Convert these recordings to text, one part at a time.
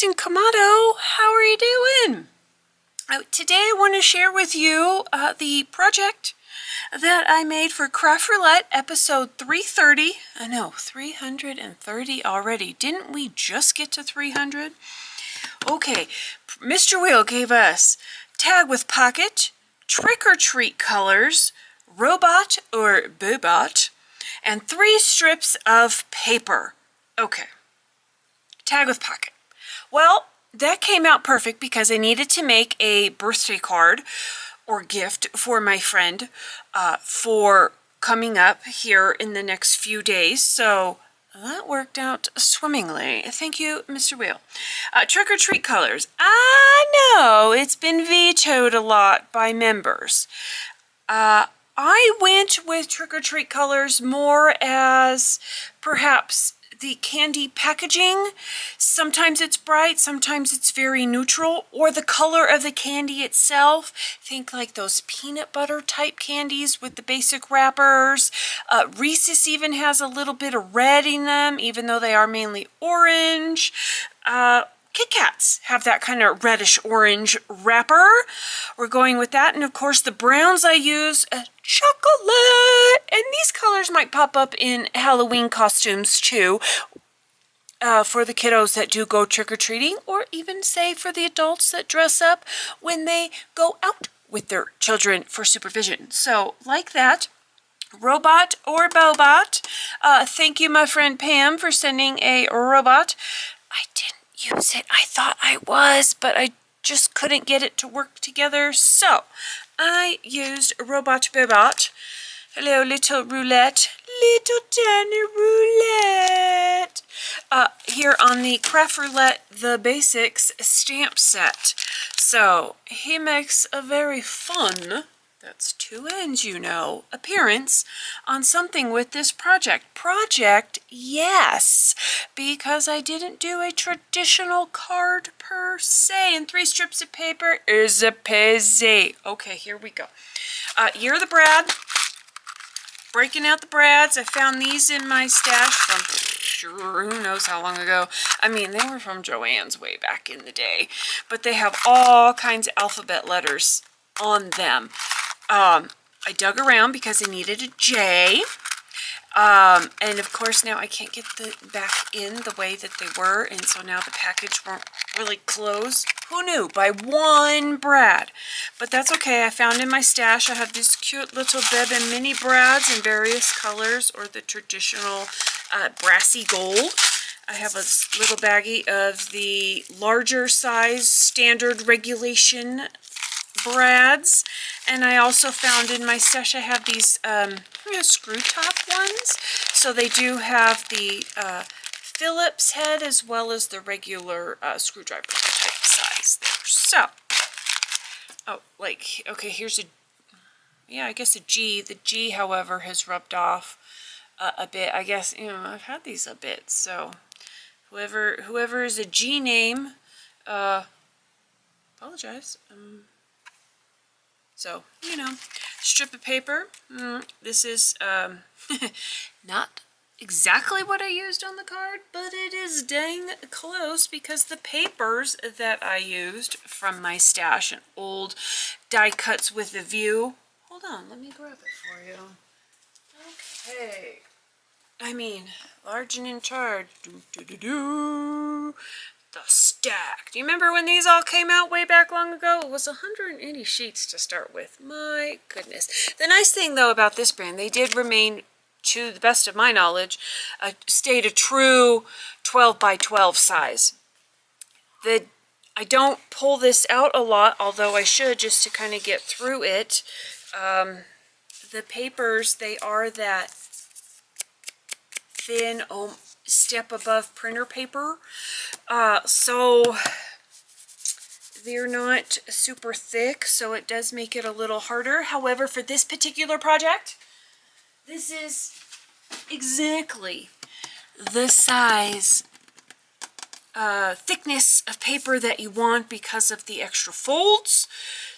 in Kamado. How are you doing? Today I want to share with you the project that I made for Craft Roulette episode 330. I know, 330 already. Didn't we just get to 300? Okay, Mr. Wheel gave us tag with pocket, trick or treat colors, robot or boobot, and 3 strips of paper. Okay, tag with pocket. Well, that came out perfect because I needed to make a birthday card or gift for my friend for coming up here in the next few days. So that worked out swimmingly. Thank you, Mr. Wheel. Trick or treat colors. I know it's been vetoed a lot by members. I went with trick or treat colors more as perhaps the candy packaging. Sometimes it's bright, sometimes it's very neutral, or the color of the candy itself. Think like those peanut butter type candies with the basic wrappers. Reese's even has a little bit of red in them, even though they are mainly orange. Kit Kats have that kind of reddish orange wrapper. We're going with that. And of course the browns I use, chocolate. And these colors might pop up in Halloween costumes too. For the kiddos that do go trick-or-treating, or even say for the adults that dress up when they go out with their children for supervision. So like that. Robot or Bobot. Thank you, my friend Pam, for sending a robot. I didn't use it. I thought I was, but I just couldn't get it to work together. So I used Robot Bobot. Hello, Little Roulette. Little tiny Roulette. Here on the Craft Roulette The Basics stamp set. So he makes a very fun, that's 2 N's, you know, appearance on something with this project. Project, yes, because I didn't do a traditional card per se, and 3 strips of paper is a peasy. Okay, here we go. Year of the Brad. Breaking out the Brads. I found these in my stash from who knows how long ago. I mean, they were from Joann's way back in the day, but they have all kinds of alphabet letters on them. I dug around because I needed a J. And of course now I can't get the back in the way that they were, and so now the package won't really close. Who knew? By 1 Brad. But that's okay. I found in my stash I have these cute little Beb and mini Brads in various colors, or the traditional brassy gold. I have a little baggie of the larger size standard regulation Brads, and I also found in my stash I have these screw top ones. So they do have the Phillips head as well as the regular screwdriver type size there. So, oh, like, okay, here's a, yeah, I guess a G. The G, however, has rubbed off a bit. I guess, you know, I've had these a bit, so whoever is a G name, apologize. So, you know, strip of paper. This is not exactly what I used on the card, but it is dang close because the papers that I used from my stash and old die cuts with a view. Hold on, let me grab it for you. Okay. I mean, large and in charge. The stack. Do you remember when these all came out way back long ago? It was 180 sheets to start with. My goodness. The nice thing, though, about this brand, they did remain, to the best of my knowledge, stayed a true 12 by 12 size. I don't pull this out a lot, although I should, just to kind of get through it. The papers, they are that thin, step above printer paper, so they're not super thick, so it does make it a little harder. However, for this particular project, this is exactly the size thickness of paper that you want because of the extra folds.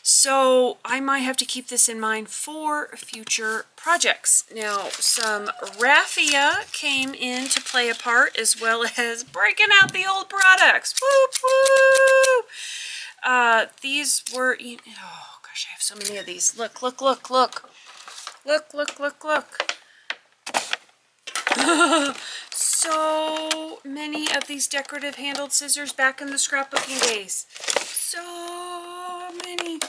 So I might have to keep this in mind for future projects. Now, some raffia came in to play a part, as well as breaking out the old products. Whoop, whoop. These were, oh gosh, I have so many of these. Look, look, look, look. Look, look, look, look. So many of these decorative handled scissors back in the scrapbooking days. So many.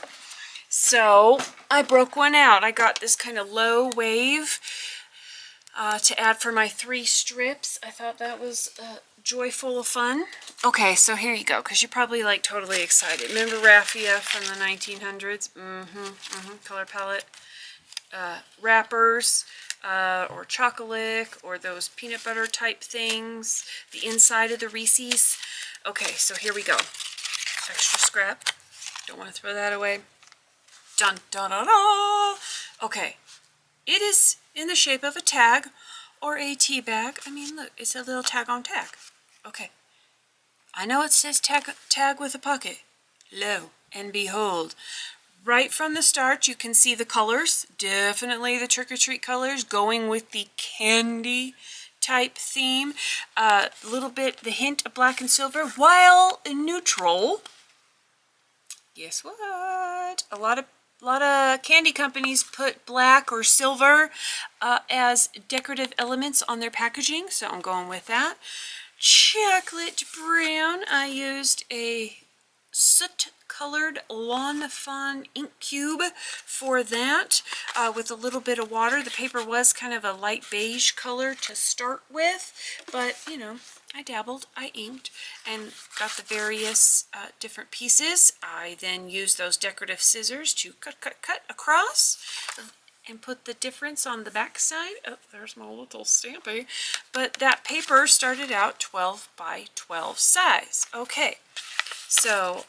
So I broke one out. I got this kind of low wave to add for my 3 strips. I thought that was joyful of fun. Okay, so here you go, because you're probably like totally excited. Remember raffia from the 1900s? Color palette. Wrappers. Or chocolate, or those peanut butter type things, the inside of the Reese's. Okay, so here we go. Extra scrap. Don't want to throw that away. Dun, dun, dun, dun. Okay, it is in the shape of a tag or a tea bag. I mean, look, it's a little tag on tag. Okay, I know it says tag with a pocket. Lo and behold. Right from the start, you can see the colors, definitely the trick-or-treat colors, going with the candy type theme. A little bit, the hint of black and silver, while in neutral. Guess what? A lot of candy companies put black or silver as decorative elements on their packaging, so I'm going with that. Chocolate brown, I used a soot colored FUNN ink cube for that with a little bit of water. The paper was kind of a light beige color to start with, but you know, I dabbled, I inked, and got the various different pieces. I then used those decorative scissors to cut across and put the difference on the back side. Oh, there's my little stampy. But that paper started out 12 by 12 size. Okay. So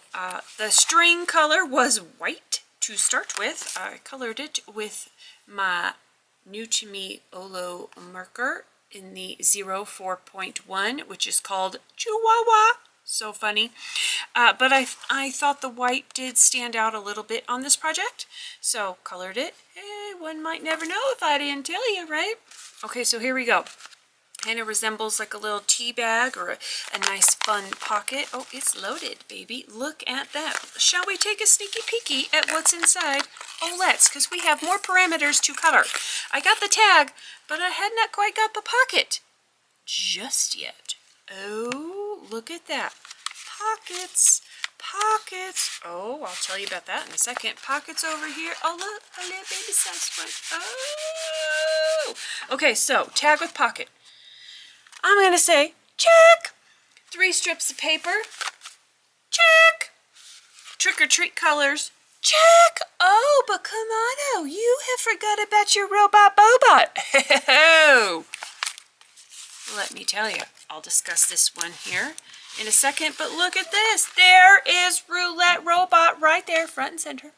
the string color was white to start with. I colored it with my new to me Olo marker in the 04.1, which is called Chihuahua. So funny. But I thought the white did stand out a little bit on this project, so colored it. Hey, one might never know if I didn't tell you, right? Okay, so here we go. Kind of resembles like a little tea bag or a nice fun pocket. Oh, it's loaded, baby. Look at that. Shall we take a sneaky peeky at what's inside? Oh, let's, because we have more parameters to cover. I got the tag, but I had not quite got the pocket just yet. Oh, look at that. Pockets. Pockets. Oh, I'll tell you about that in a second. Pockets over here. Oh, look, a little baby size one. Oh. Okay, so tag with pocket. I'm going to say, check. 3 strips of paper. Check. Trick-or-treat colors. Check. Oh, but come on, oh, you have forgot about your robot Bobot. Let me tell you, I'll discuss this one here in a second, but look at this. There is Roulette Robot right there, front and center.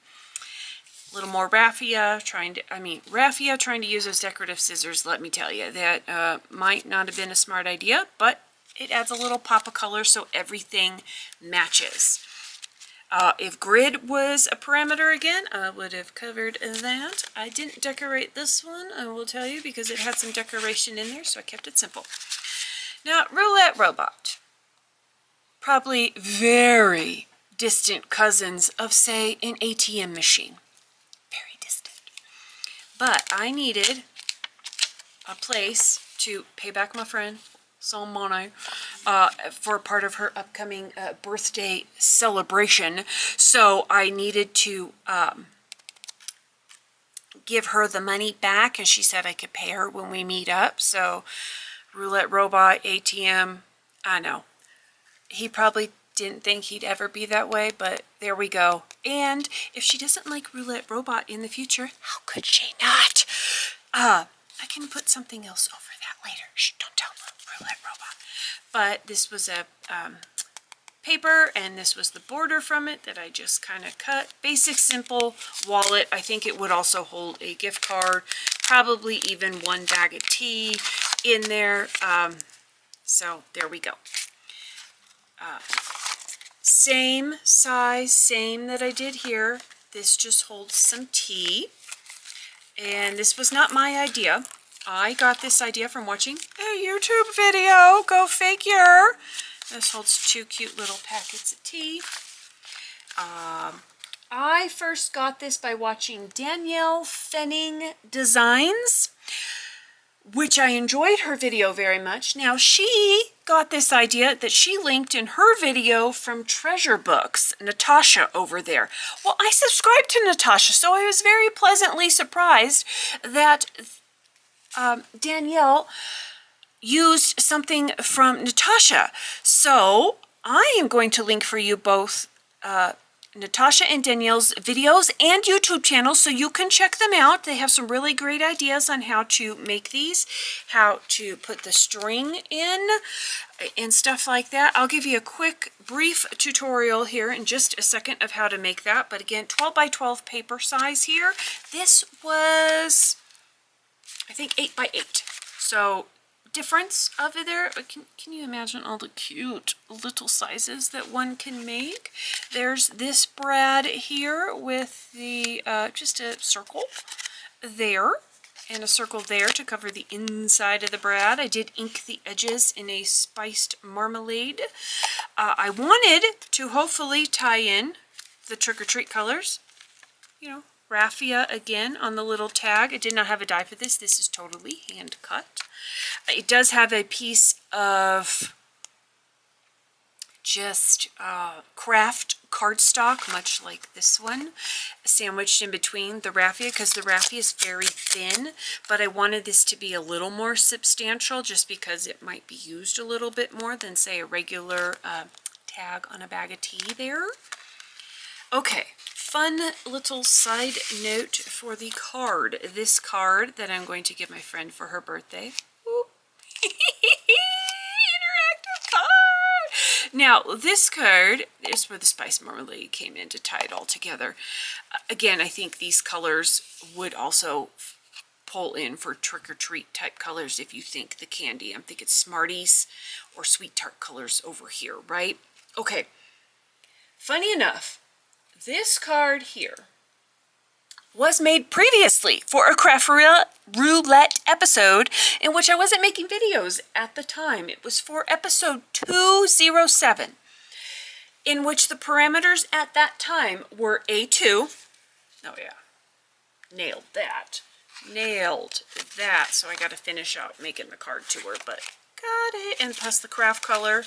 A little more raffia trying to use those decorative scissors. Let me tell you, that might not have been a smart idea, but it adds a little pop of color so everything matches. If grid was a parameter again, I would have covered that. I didn't decorate this one, I will tell you, because it had some decoration in there, so I kept it simple. Now, Roulette Robot. Probably very distant cousins of, say, an ATM machine. Very distant. But I needed a place to pay back my friend some money for part of her upcoming birthday celebration. So I needed to give her the money back, and she said I could pay her when we meet up. So Roulette Robot, ATM, I know. He probably didn't think he'd ever be that way, but there we go. And if she doesn't like Roulette Robot in the future, how could she not? I can put something else over that later. Shh, don't tell Roulette Robot. But this was a paper, and this was the border from it that I just kind of cut. Basic, simple wallet. I think it would also hold a gift card, probably even one bag of tea in there. So there we go. Same size, same that I did here. This just holds some tea. And this was not my idea. I got this idea from watching a YouTube video. Go figure. This holds 2 cute little packets of tea. I first got this by watching Danielle Fenning Designs, which I enjoyed her video very much. Now, she got this idea that she linked in her video from Treasure Books, Natasha over there. Well, I subscribed to Natasha, so I was very pleasantly surprised that Danielle used something from Natasha. So I am going to link for you both Natasha and Danielle's videos and YouTube channels so you can check them out. They have some really great ideas on how to make these, how to put the string in, and stuff like that. I'll give you a quick, brief tutorial here in just a second of how to make that. But again, 12 by 12 paper size here. This was, I think, 8 by 8. So difference of it there. Can you imagine all the cute little sizes that one can make? There's this brad here with the just a circle there and a circle there to cover the inside of the brad. I did ink the edges in a spiced marmalade. I wanted to hopefully tie in the trick-or-treat colors, you know, raffia again on the little tag. I did not have a die for this. This is totally hand cut. It does have a piece of just craft cardstock, much like this one, sandwiched in between the raffia, because the raffia is very thin, but I wanted this to be a little more substantial just because it might be used a little bit more than, say, a regular tag on a bag of tea there. Okay, fun little side note for the card. This card that I'm going to give my friend for her birthday. Interactive card! Now, this card is where the spice marmalade came in to tie it all together. Again, I think these colors would also pull in for trick-or-treat type colors if you think the candy. I'm thinking Smarties or Sweet Tart colors over here, right? Okay, funny enough, this card here was made previously for a Craft Roulette episode in which I wasn't making videos at the time. It was for episode 207, in which the parameters at that time were A2. Oh yeah, nailed that. Nailed that. So I got to finish out making the card to her, but got it. And plus the craft color,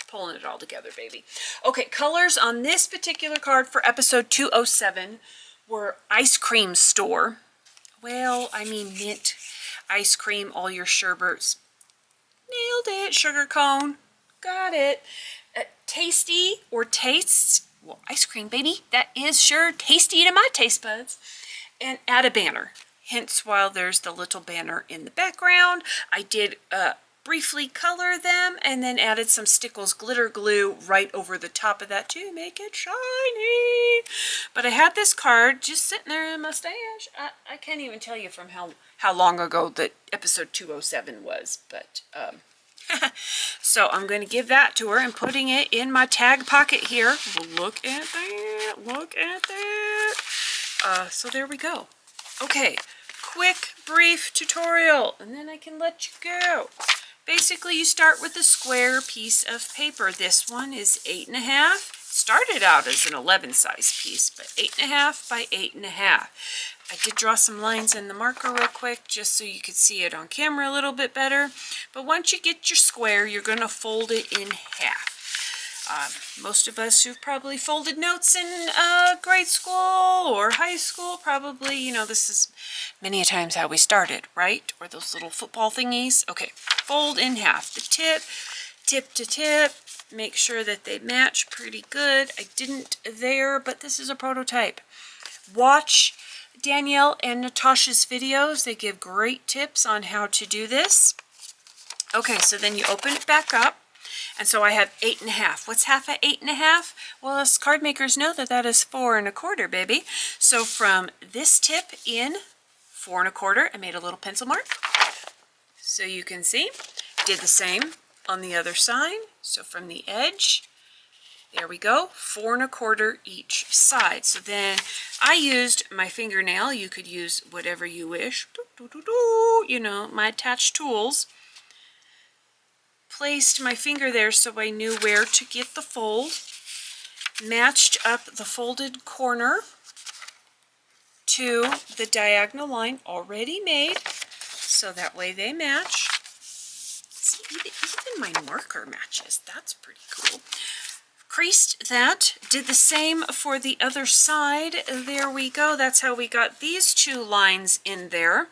pulling it all together, baby. Okay, colors on this particular card for episode 207 were ice cream store. Well, I mean mint, ice cream, all your sherbets. Nailed it. Sugar cone. Got it. Tasty or tastes. Well, ice cream, baby. That is sure tasty to my taste buds. And add a banner. Hence, while there's the little banner in the background, I did briefly color them and then added some Stickles glitter glue right over the top of that to make it shiny. But I had this card just sitting there in my stash. I can't even tell you from how long ago that episode 207 was, but so I'm going to give that to her and putting it in my tag pocket here. Look at that. Look at that. So there we go. Okay, quick, brief tutorial, and then I can let you go. Basically, you start with a square piece of paper. This one is 8.5. Started out as an 11 size piece, but 8.5 by 8.5. I did draw some lines in the marker real quick just so you could see it on camera a little bit better. But once you get your square, you're going to fold it in half. Most of us who've probably folded notes in grade school or high school, probably, you know, this is many a times how we started, right? Or those little football thingies. Okay, fold in half. The tip to tip, make sure that they match pretty good. I didn't there, but this is a prototype. Watch Danielle and Natasha's videos. They give great tips on how to do this. Okay, so then you open it back up. And so I have 8.5. What's half of 8.5? Well, us card makers know that that is 4 1/4, baby. So from this tip in 4 1/4, I made a little pencil mark. So you can see, did the same on the other side. So from the edge, there we go, 4 1/4 each side. So then I used my fingernail. You could use whatever you wish. You know, my attached tools. Placed my finger there so I knew where to get the fold. Matched up the folded corner to the diagonal line already made, so that way they match. See, even my marker matches. That's pretty cool. Creased that, did the same for the other side. There we go. That's how we got these 2 lines in there.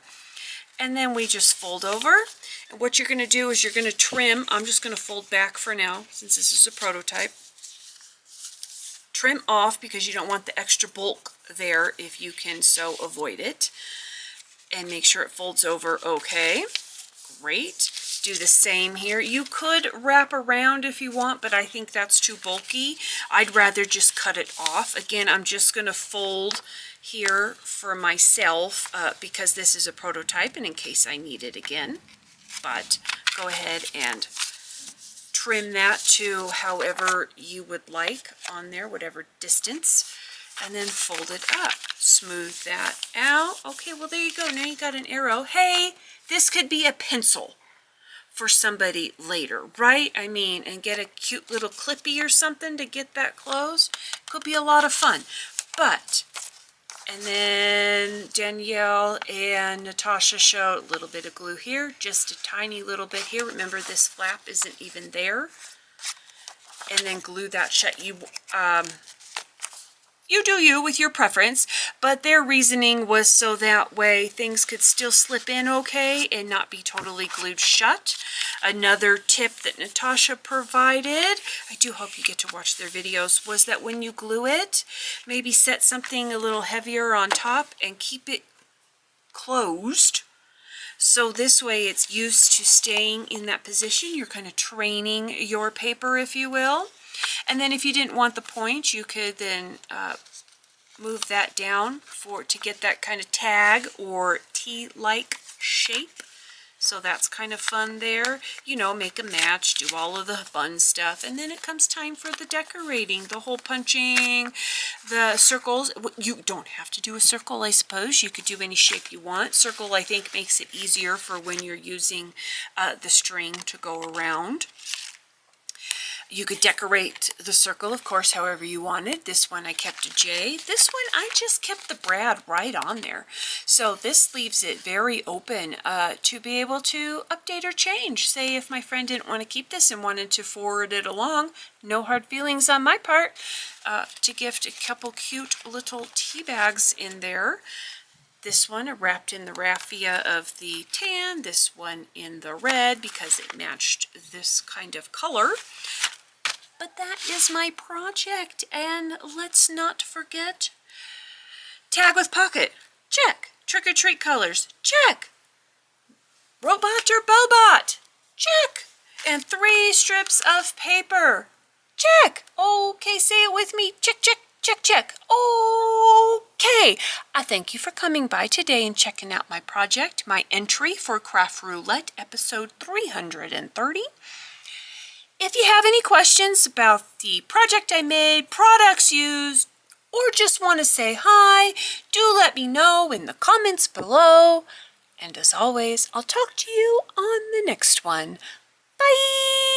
And then we just fold over. And what you're going to do is you're going to trim. I'm just going to fold back for now since this is a prototype. Trim off because you don't want the extra bulk there if you can so avoid it. And make sure it folds over okay. Great. Do the same here. You could wrap around if you want, but I think that's too bulky. I'd rather just cut it off. Again, I'm just going to fold here for myself because this is a prototype and in case I need it again. But go ahead and trim that to however you would like on there, whatever distance, and then fold it up. Smooth that out. Okay, well there you go. Now you got an arrow. Hey, this could be a pencil for somebody later, right? I mean, and get a cute little clippy or something to get that closed. Could be a lot of fun. But, and then Danielle and Natasha showed a little bit of glue here, just a tiny little bit here. Remember, this flap isn't even there. And then glue that shut. You do you with your preference, but their reasoning was so that way things could still slip in okay and not be totally glued shut. Another tip that Natasha provided, I do hope you get to watch their videos, was that when you glue it, maybe set something a little heavier on top and keep it closed. So this way it's used to staying in that position. You're kind of training your paper, if you will. And then if you didn't want the point, you could then move that down to get that kind of tag or T-like shape. So that's kind of fun there. You know, make a match, do all of the fun stuff. And then it comes time for the decorating, the hole punching, the circles. You don't have to do a circle, I suppose. You could do any shape you want. Circle, I think, makes it easier for when you're using the string to go around. You could decorate the circle, of course, however you wanted. This one I kept a J. This one I just kept the Brad right on there. So this leaves it very open to be able to update or change. Say if my friend didn't want to keep this and wanted to forward it along, no hard feelings on my part, to gift a couple cute little tea bags in there. This one wrapped in the raffia of the tan, this one in the red because it matched this kind of color. But that is my project, and let's not forget, tag with pocket, check. Trick or treat colors, check. Robot or Bobot, check. And 3 strips of paper, check. Okay, say it with me, check, check, check, check. Okay, I thank you for coming by today and checking out my project, my entry for Craft Roulette, episode 330. If you have any questions about the project I made, products used, or just want to say hi, do let me know in the comments below. And as always, I'll talk to you on the next one. Bye!